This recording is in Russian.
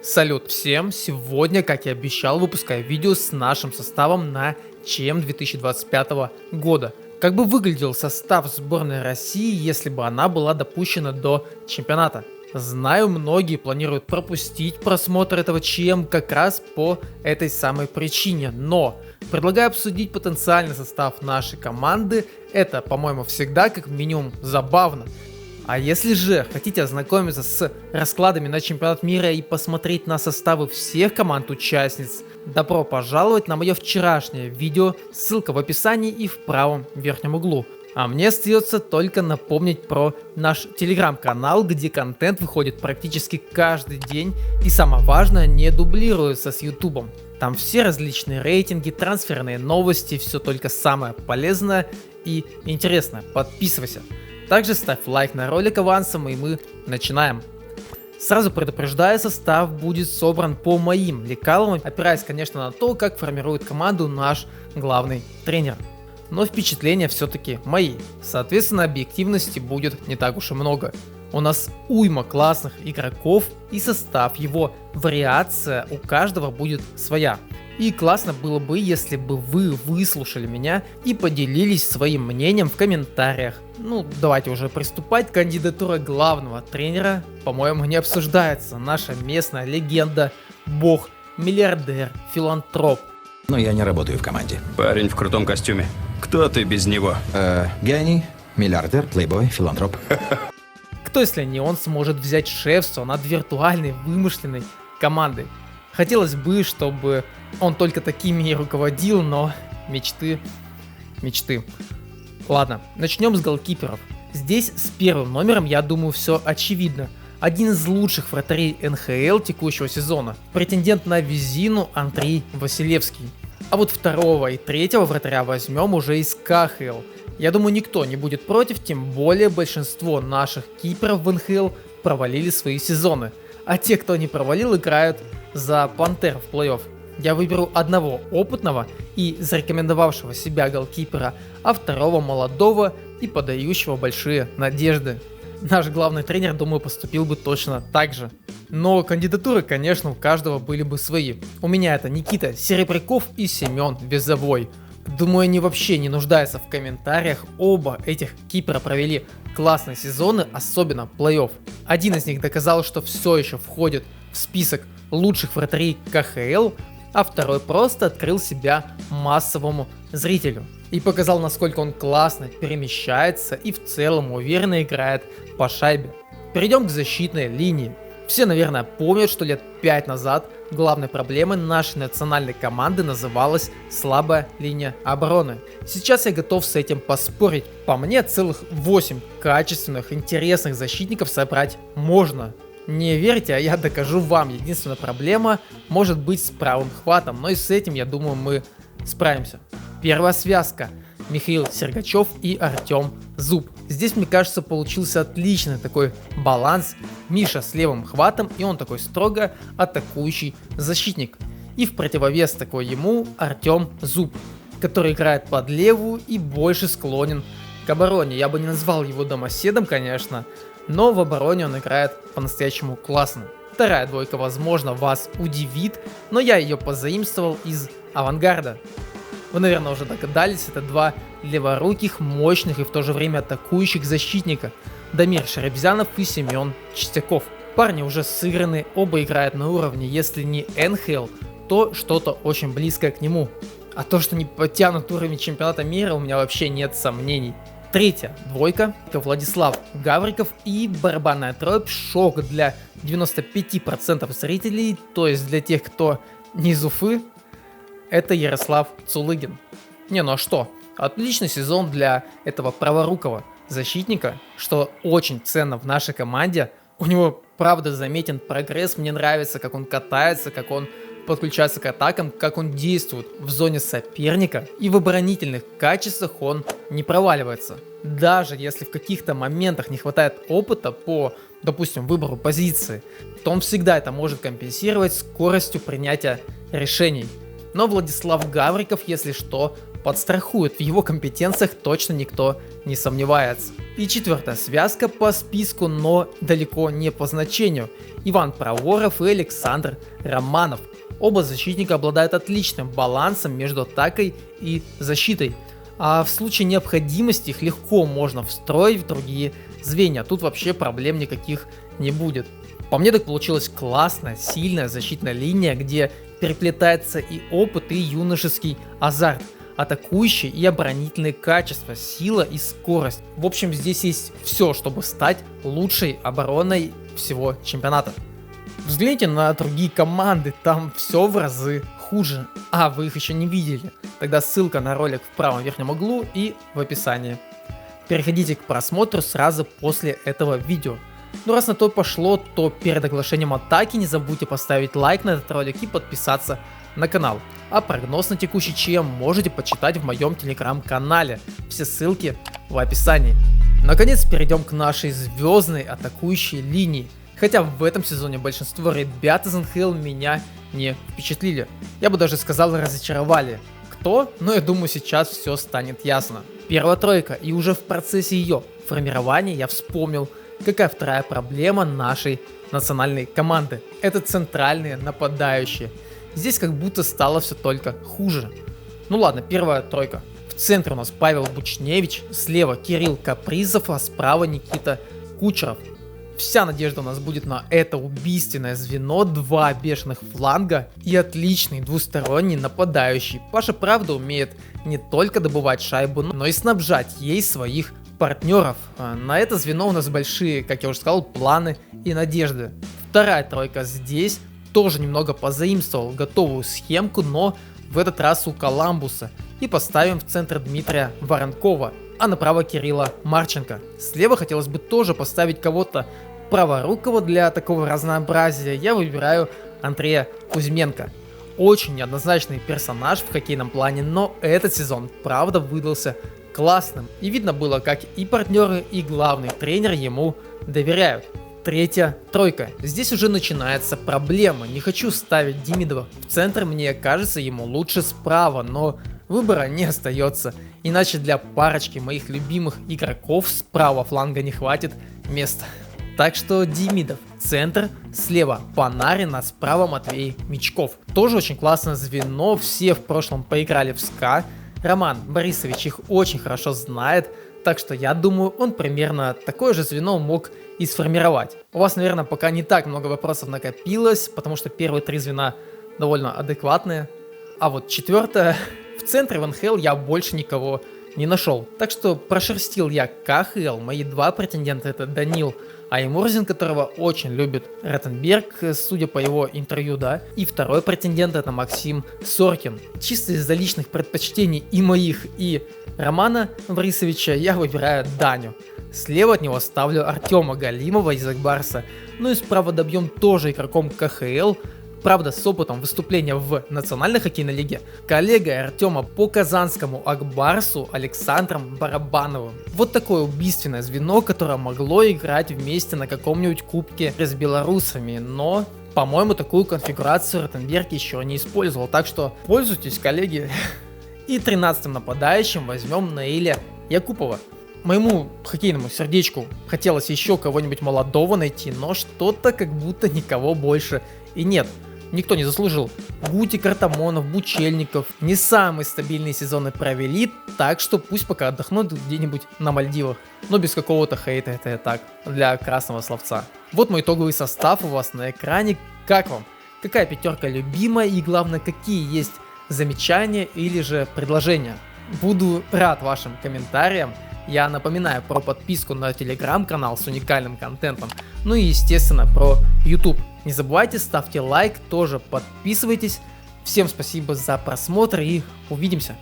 Салют всем! Сегодня, как и обещал, выпускаю видео с нашим составом на ЧМ 2025 года. Как бы выглядел состав сборной России, если бы она была допущена до чемпионата? Знаю, многие планируют пропустить просмотр этого ЧМ как раз по этой самой причине, но предлагаю обсудить потенциальный состав нашей команды. Это, по-моему, всегда как минимум забавно. А если же хотите ознакомиться с раскладами на чемпионат мира и посмотреть на составы всех команд-участниц, добро пожаловать на мое вчерашнее видео, ссылка в описании и в правом верхнем углу. А мне остается только напомнить про наш телеграм-канал, где контент выходит практически каждый день и, самое важное, не дублируется с ютубом. Там все различные рейтинги, трансферные новости, все только самое полезное и интересное. Подписывайся. Также ставь лайк на ролик авансом, и мы начинаем. Сразу предупреждаю, состав будет собран по моим лекалам, опираясь, конечно, на то, как формирует команду наш главный тренер. Но впечатления все-таки мои, соответственно, объективности будет не так уж и много. У нас уйма классных игроков, и состав, его вариация у каждого будет своя. И классно было бы, если бы вы выслушали меня и поделились своим мнением в комментариях. Ну, давайте уже приступать. Кандидатура главного тренера, по-моему, не обсуждается. Наша местная легенда, бог, миллиардер, филантроп. Но я не работаю в команде. Парень в крутом костюме. Кто ты без него? Гений, миллиардер, плейбой, филантроп. Кто, если не он, сможет взять шефство над виртуальной, вымышленной командой? Хотелось бы, чтобы он только такими и руководил, но мечты. Ладно, начнем с голкиперов. Здесь с первым номером, я думаю, все очевидно. Один из лучших вратарей НХЛ текущего сезона. Претендент на Визину Андрей Василевский. А вот второго и третьего вратаря возьмем уже из КХЛ. Я думаю, никто не будет против, тем более большинство наших киперов в НХЛ провалили свои сезоны. А те, кто не провалил, играют за Пантер в плей-офф. Я выберу одного опытного и зарекомендовавшего себя голкипера, а второго молодого и подающего большие надежды. Наш главный тренер, думаю, поступил бы точно так же. Но кандидатуры, конечно, у каждого были бы свои. У меня это Никита Серебряков и Семен Визовой. Думаю, они вообще не нуждаются в комментариях. Оба этих кипера провели классные сезоны, особенно плей-офф. Один из них доказал, что все еще входит в список лучших вратарей КХЛ, а второй просто открыл себя массовому зрителю и показал, насколько он классно перемещается и в целом уверенно играет по шайбе. Перейдем к защитной линии. Все, наверное, помнят, что лет 5 назад главной проблемой нашей национальной команды называлась слабая линия обороны. Сейчас я готов с этим поспорить. По мне, целых 8 качественных, интересных защитников собрать можно. Не верите, а я докажу вам. Единственная проблема может быть с правым хватом, но и с этим, я думаю, мы справимся. Первая связка. Михаил Сергачев и Артем Зуб. Здесь, мне кажется, получился отличный такой баланс. Миша с левым хватом, и он такой строго атакующий защитник. И в противовес такой ему Артем Зуб, который играет под левую и больше склонен к обороне. Я бы не назвал его домоседом, конечно, но в обороне он играет по-настоящему классно. Вторая двойка, возможно, вас удивит, но я ее позаимствовал из Авангарда. Вы, наверное, уже догадались, это два леворуких, мощных и в то же время атакующих защитника. Дамир Шарибзянов и Семен Чистяков. Парни уже сыграны, оба играют на уровне, если не НХЛ, то что-то очень близкое к нему. А то, что не потянут уровень чемпионата мира, у меня вообще нет сомнений. Третья двойка. Владислав Гавриков и барабанная дробь. Шок для 95% зрителей, то есть для тех, кто не из Уфы. Это Ярослав Цулыгин. Не, ну а что? Отличный сезон для этого праворукого защитника, что очень ценно в нашей команде. У него, правда, заметен прогресс. Мне нравится, как он катается, как он подключается к атакам, как он действует в зоне соперника. И в оборонительных качествах он не проваливается. Даже если в каких-то моментах не хватает опыта по, допустим, выбору позиции, то он всегда это может компенсировать скоростью принятия решений. Но Владислав Гавриков, если что, подстрахует, в его компетенциях точно никто не сомневается. И четвертая связка по списку, но далеко не по значению. Иван Проворов и Александр Романов. Оба защитника обладают отличным балансом между атакой и защитой. А в случае необходимости их легко можно встроить в другие звенья. Тут вообще проблем никаких не будет. По мне так получилась классная, сильная защитная линия, где переплетается и опыт, и юношеский азарт, атакующие и оборонительные качества, сила и скорость. В общем, здесь есть все, чтобы стать лучшей обороной всего чемпионата. Взгляните на другие команды, там все в разы хуже. А вы их еще не видели? Тогда ссылка на ролик в правом верхнем углу и в описании. Переходите к просмотру сразу после этого видео. Ну раз на то пошло, то перед оглашением атаки не забудьте поставить лайк на этот ролик и подписаться на канал. А прогноз на текущий ЧМ можете почитать в моем телеграм-канале. Все ссылки в описании. Наконец перейдем к нашей звездной атакующей линии. Хотя в этом сезоне большинство ребят из НХЛ меня не впечатлили. Я бы даже сказал, разочаровали. Кто? Но я думаю, сейчас все станет ясно. Первая тройка, и уже в процессе ее формирования я вспомнил, какая вторая проблема нашей национальной команды. Это центральные нападающие. Здесь как будто стало все только хуже. Ну ладно, первая тройка. В центре у нас Павел Бучневич, слева Кирилл Капризов, а справа Никита Кучеров. Вся надежда у нас будет на это убийственное звено, два бешеных фланга и отличный двусторонний нападающий. Паша правда умеет не только добывать шайбу, но и снабжать ей своих партнеров. На это звено у нас большие, как я уже сказал, планы и надежды. Вторая тройка здесь тоже немного позаимствовал готовую схемку, но в этот раз у Коламбуса. И поставим в центр Дмитрия Воронкова, а направо Кирилла Марченко. Слева хотелось бы тоже поставить кого-то праворукого для такого разнообразия. Я выбираю Андрея Кузьменко. Очень неоднозначный персонаж в хоккейном плане, но этот сезон правда выдался классным. И видно было, как и партнеры, и главный тренер ему доверяют. Третья тройка. Здесь уже начинается проблема. Не хочу ставить Демидова в центр, мне кажется, ему лучше справа, но выбора не остается. Иначе для парочки моих любимых игроков с правого фланга не хватит места. Так что Демидов центр, слева Панарин, а справа Матвей Мечков. Тоже очень классное звено, все в прошлом поиграли в СКА. Роман Борисович их очень хорошо знает, так что я думаю, он примерно такое же звено мог и сформировать. У вас, наверное, пока не так много вопросов накопилось, потому что первые три звена довольно адекватные. А вот четвертое, в центре в НХЛ я больше никого не нашел. Так что прошерстил я КХЛ, мои два претендента это Данил Аймурзин, которого очень любит Ротенберг, судя по его интервью, да. И второй претендент это Максим Соркин. Чисто из-за личных предпочтений и моих, и Романа Борисовича я выбираю Даню. Слева от него ставлю Артема Галимова из Акбарса. Ну и справа добьем тоже игроком КХЛ. Правда, с опытом выступления в национальной хоккейной лиге, коллегой Артема по казанскому Акбарсу Александром Барабановым. Вот такое убийственное звено, которое могло играть вместе на каком-нибудь кубке с белорусами, но, по-моему, такую конфигурацию Ротенберг еще не использовал, так что пользуйтесь, коллеги. И 13-м нападающим возьмем Наиля Якупова. Моему хоккейному сердечку хотелось еще кого-нибудь молодого найти, но что-то как будто никого больше и нет. Никто не заслужил. Гутик, Артамонов, Бучельников не самые стабильные сезоны провели, так что пусть пока отдохнут где-нибудь на Мальдивах. Но без какого-то хейта, это так, для красного словца. Вот мой итоговый состав у вас на экране. Как вам? Какая пятерка любимая и главное, какие есть замечания или же предложения? Буду рад вашим комментариям. Я напоминаю про подписку на телеграм-канал с уникальным контентом, ну и естественно про YouTube. Не забывайте, ставьте лайк, тоже подписывайтесь. Всем спасибо за просмотр и увидимся.